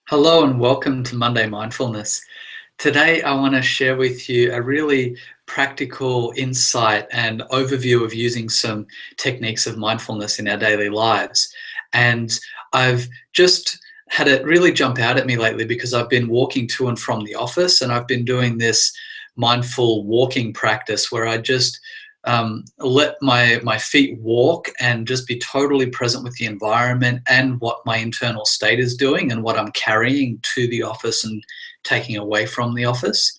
Hello and welcome to Monday Mindfulness. Today, I want to share with you a really practical insight and overview of using some techniques of mindfulness in our daily lives. And I've just had it really jump out at me lately because I've been walking to and from the office, and I've been doing this mindful walking practice where I just let my feet walk and just be totally present with the environment and what my internal state is doing and what I'm carrying to the office and taking away from the office,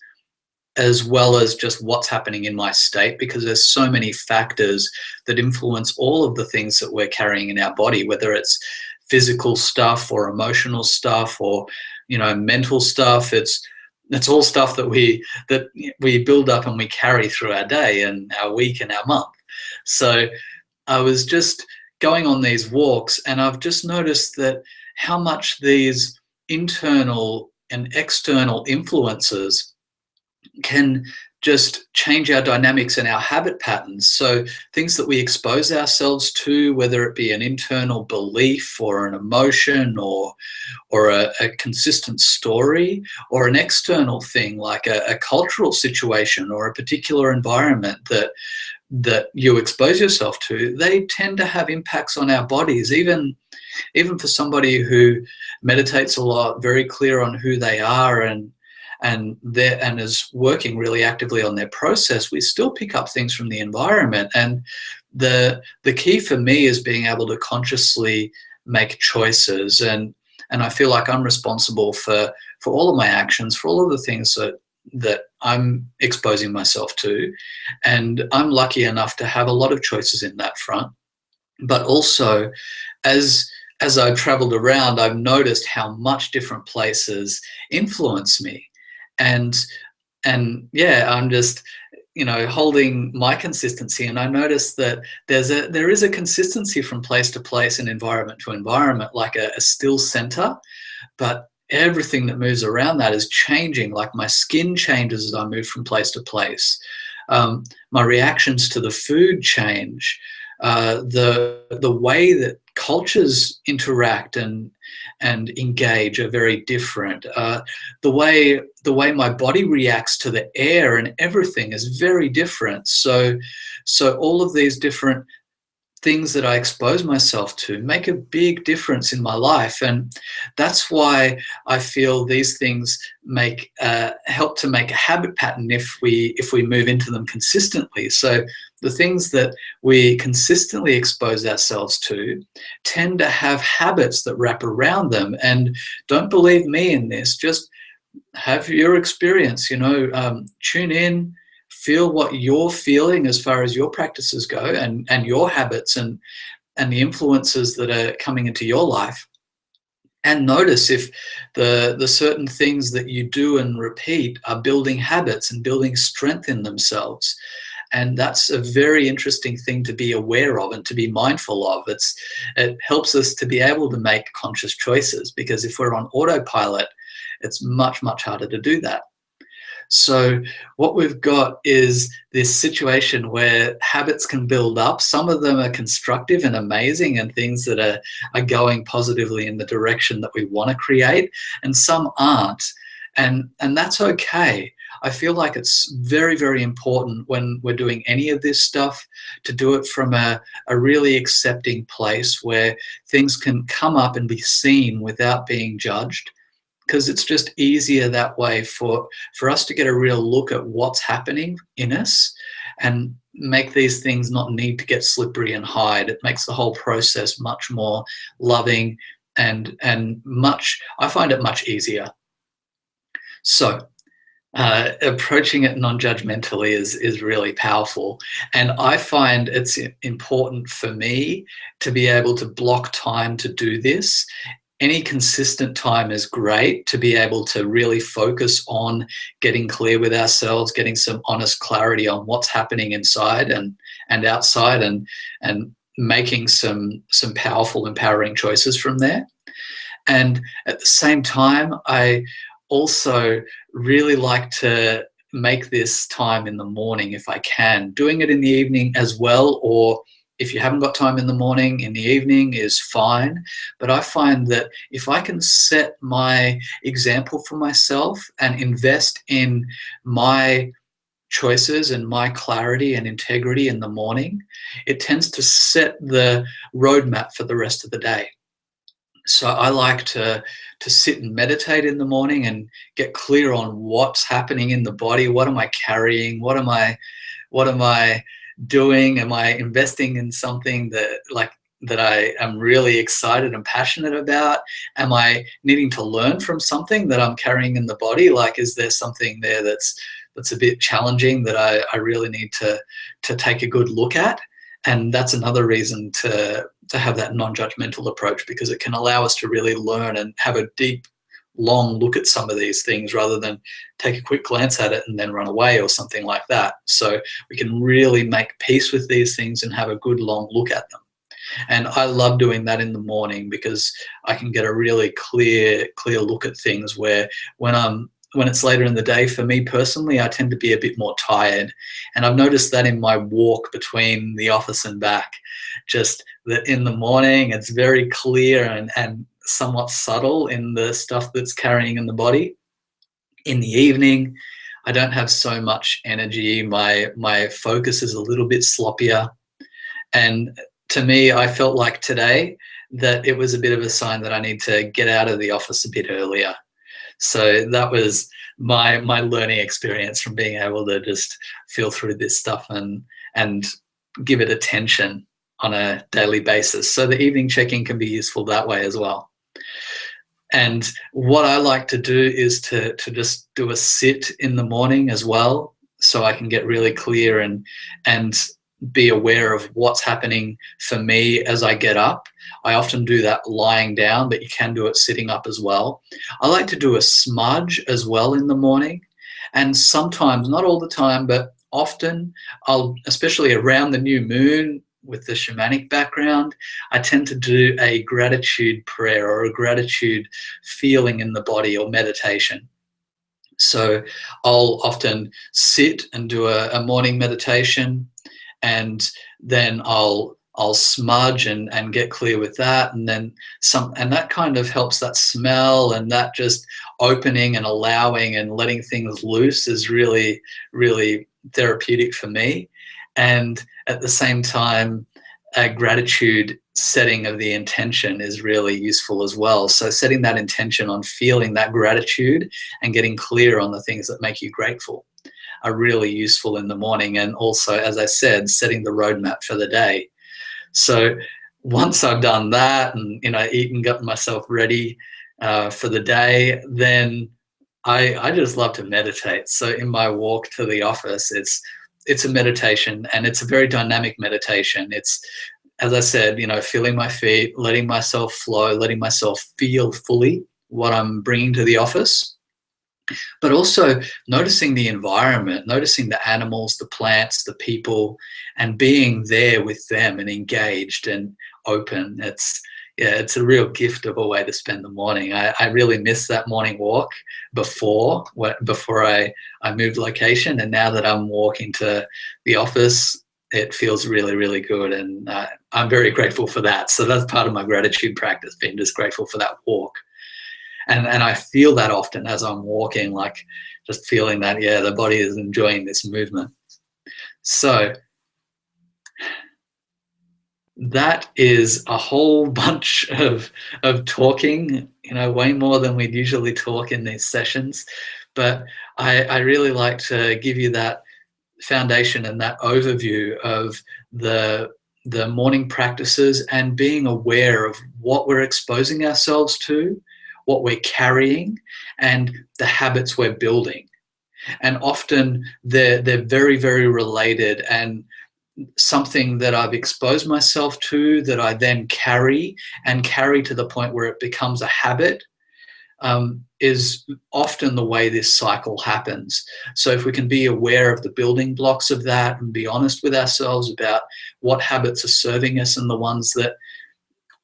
as well as just what's happening in my state, because there's so many factors that influence all of the things that we're carrying in our body, whether it's physical stuff or emotional stuff or mental stuff. It's all stuff that we build up and we carry through our day and our week and our month. So I was just going on these walks, and I've just noticed that how much these internal and external influences can just change our dynamics and our habit patterns. So things that we expose ourselves to, whether it be an internal belief or an emotion or a consistent story, or an external thing like a cultural situation or a particular environment that you expose yourself to, they tend to have impacts on our bodies. Even for somebody who meditates a lot, very clear on who they are and is working really actively on their process, we still pick up things from the environment. And the key for me is being able to consciously make choices, and I feel like I'm responsible for all of my actions, for all of the things that I'm exposing myself to. And I'm lucky enough to have a lot of choices in that front. But also, as I've traveled around, I've noticed how much different places influence me. And yeah, I'm just holding my consistency, and I notice that there is a consistency from place to place and environment to environment, like a still center, but everything that moves around that is changing. Like my skin changes as I move from place to place. My reactions to the food change. The way that cultures interact and engage are very different. The way my body reacts to the air and everything is very different. So all of these different things that I expose myself to make a big difference in my life, and that's why I feel these things help to make a habit pattern if we move into them consistently. So the things that we consistently expose ourselves to tend to have habits that wrap around them. And don't believe me in this, just have your experience. Tune in, feel what you're feeling as far as your practices go, and your habits and the influences that are coming into your life, and notice if the certain things that you do and repeat are building habits and building strength in themselves. And that's a very interesting thing to be aware of and to be mindful of. It helps us to be able to make conscious choices, because if we're on autopilot, it's much, much harder to do that. So what we've got is this situation where habits can build up. Some of them are constructive and amazing and things that are going positively in the direction that we want to create, and some aren't. And that's okay. I feel like it's very, very important when we're doing any of this stuff to do it from a really accepting place where things can come up and be seen without being judged, because it's just easier that way for us to get a real look at what's happening in us and make these things not need to get slippery and hide. It makes the whole process much more loving and I find it much easier. So approaching it non-judgmentally is really powerful. And I find it's important for me to be able to block time to do this. Any consistent time is great to be able to really focus on getting clear with ourselves, getting some honest clarity on what's happening inside and outside, and making some powerful, empowering choices from there. And at the same time, I also really like to make this time in the morning if I can, doing it in the evening as well, or if you haven't got time in the morning, in the evening is fine. But I find that if I can set my example for myself and invest in my choices and my clarity and integrity in the morning, it tends to set the roadmap for the rest of the day. So I like to sit and meditate in the morning and get clear on what's happening in the body. What am I carrying? What am I doing? Am I investing in something that I am really excited and passionate about? Am I needing to learn from something that I'm carrying in the body? Like, is there something there that's a bit challenging that I really need to take a good look at? And that's another reason to have that non-judgmental approach, because it can allow us to really learn and have a deep, long look at some of these things rather than take a quick glance at it and then run away or something like that. So we can really make peace with these things and have a good long look at them. And I love doing that in the morning because I can get a really clear look at things, where when it's later in the day, for me personally, I tend to be a bit more tired. And I've noticed that in my walk between the office and back, just that in the morning, it's very clear and somewhat subtle in the stuff that's carrying in the body. In the evening, I don't have so much energy. My focus is a little bit sloppier. And to me, I felt like today that it was a bit of a sign that I need to get out of the office a bit earlier. So that was my learning experience from being able to just feel through this stuff and give it attention on a daily basis. So the evening check-in can be useful that way as well. And what I like to do is to just do a sit in the morning as well, so I can get really clear and be aware of what's happening for me as I get up. I often do that lying down, but you can do it sitting up as well. I like to do a smudge as well in the morning. And sometimes, not all the time, but often, especially around the new moon with the shamanic background, I tend to do a gratitude prayer or a gratitude feeling in the body or meditation. So I'll often sit and do a morning meditation, and then I'll smudge and get clear with that, and then and that kind of helps. That smell and that just opening and allowing and letting things loose is really, really therapeutic for me. And at the same time, a gratitude setting of the intention is really useful as well. So setting that intention on feeling that gratitude and getting clear on the things that make you grateful are really useful in the morning. And also, as I said, setting the roadmap for the day. So once I've done that and eaten, got myself ready for the day, then I just love to meditate. So in my walk to the office, it's a meditation, and it's a very dynamic meditation. It's, as I said, feeling my feet, letting myself flow, letting myself feel fully what I'm bringing to the office, but also noticing the environment, noticing the animals, the plants, the people, and being there with them and engaged and open. It's a real gift of a way to spend the morning. I really missed that morning walk before I moved location, and now that I'm walking to the office, it feels really, really good, and I'm very grateful for that. So that's part of my gratitude practice, being just grateful for that walk. And I feel that often as I'm walking, like just feeling that, the body is enjoying this movement. So that is a whole bunch of talking, way more than we'd usually talk in these sessions. But I really like to give you that foundation and that overview of the morning practices, and being aware of what we're exposing ourselves to, what we're carrying, and the habits we're building. And often they're very, very related, and something that I've exposed myself to that I then carry to the point where it becomes a habit is often the way this cycle happens. So if we can be aware of the building blocks of that and be honest with ourselves about what habits are serving us and the ones that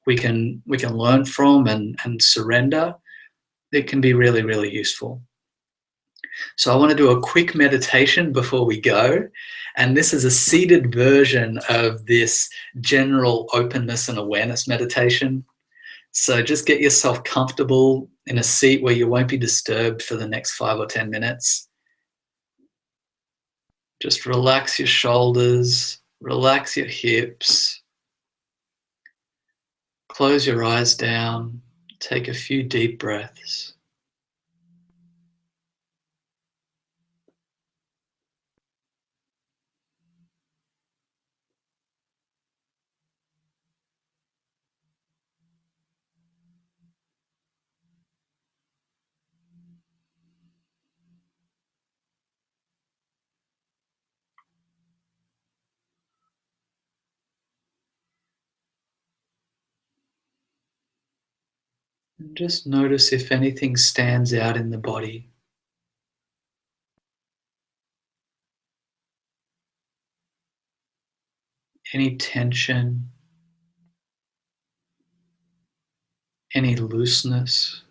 we can learn from and surrender, it can be really, really useful. So I want to do a quick meditation before we go. And this is a seated version of this general openness and awareness meditation. So just get yourself comfortable in a seat where you won't be disturbed for the next 5 or 10 minutes. Just relax your shoulders, relax your hips, close your eyes down, take a few deep breaths. And just notice if anything stands out in the body, any tension, any looseness,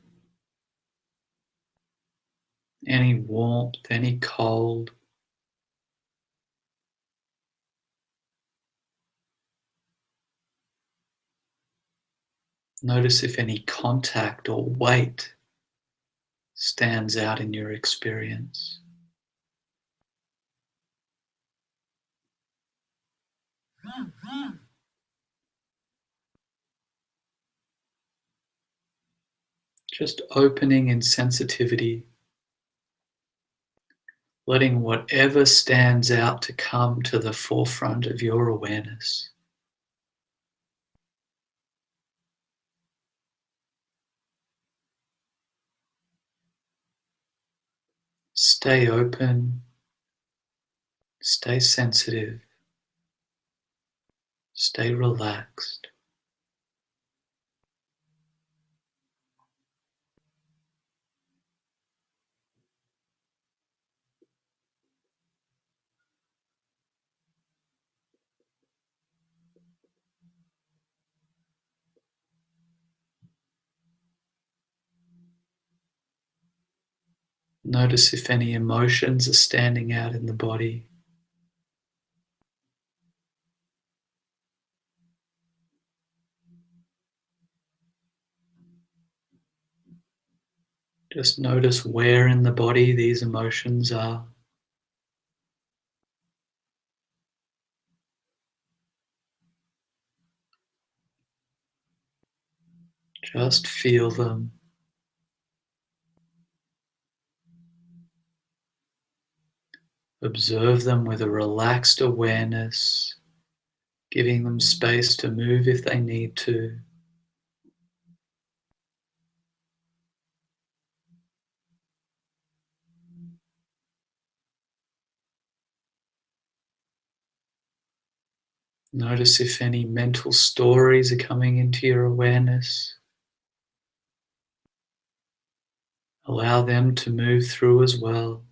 any warmth, any cold. Notice if any contact or weight stands out in your experience. Just opening in sensitivity, letting whatever stands out to come to the forefront of your awareness. Stay open, stay sensitive, stay relaxed. Notice if any emotions are standing out in the body. Just notice where in the body these emotions are. Just feel them. Observe them with a relaxed awareness, giving them space to move if they need to. Notice if any mental stories are coming into your awareness. Allow them to move through as well.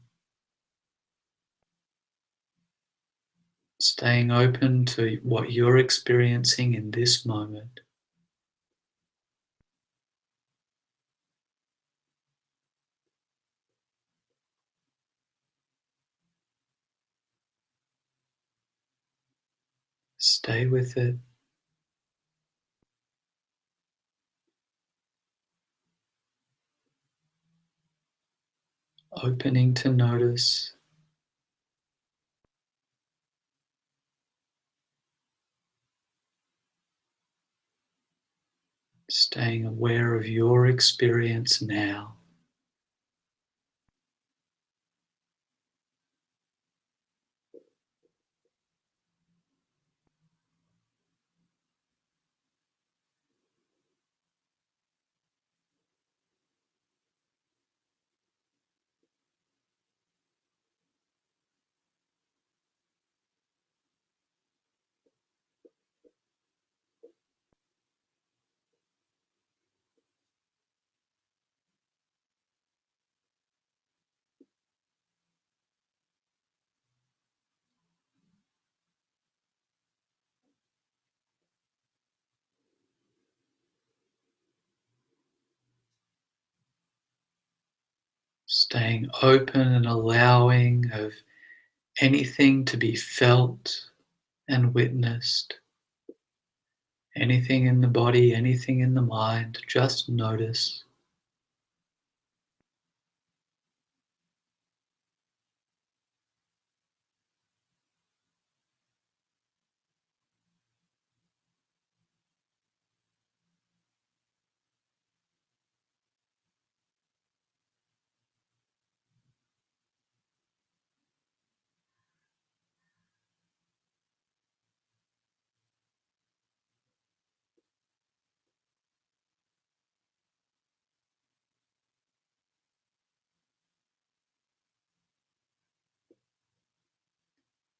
Staying open to what you're experiencing in this moment. Stay with it. Opening to notice. Staying aware of your experience now. Staying open and allowing of anything to be felt and witnessed, anything in the body, anything in the mind, just notice.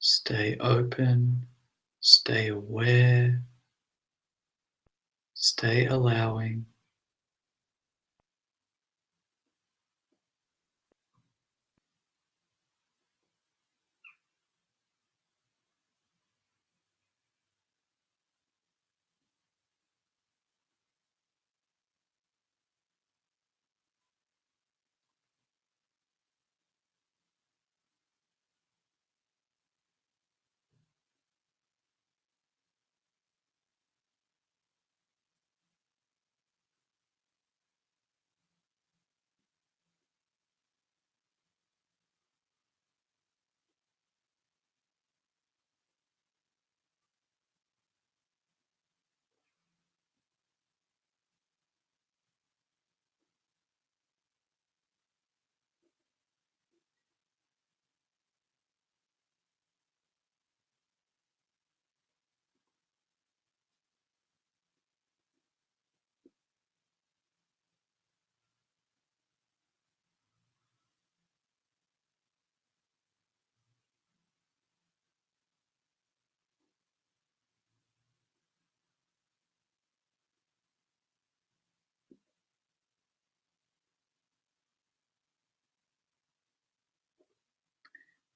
Stay open, stay aware, stay allowing.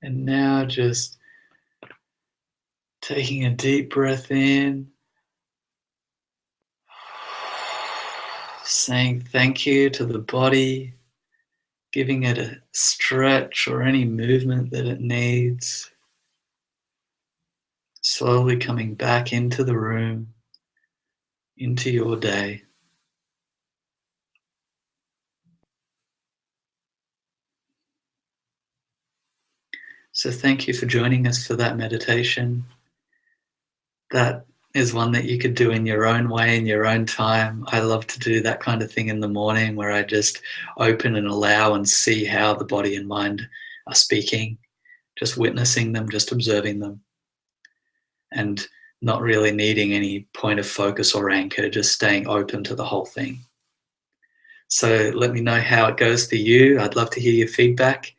And now just taking a deep breath in, saying thank you to the body, giving it a stretch or any movement that it needs. Slowly coming back into the room, into your day. So thank you for joining us for that meditation. That is one that you could do in your own way, in your own time. I love to do that kind of thing in the morning where I just open and allow and see how the body and mind are speaking, just witnessing them, just observing them, and not really needing any point of focus or anchor, just staying open to the whole thing. So let me know how it goes for you. I'd love to hear your feedback.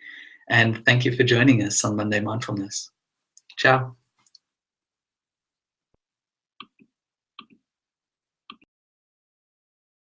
And thank you for joining us on Monday Mindfulness. Ciao.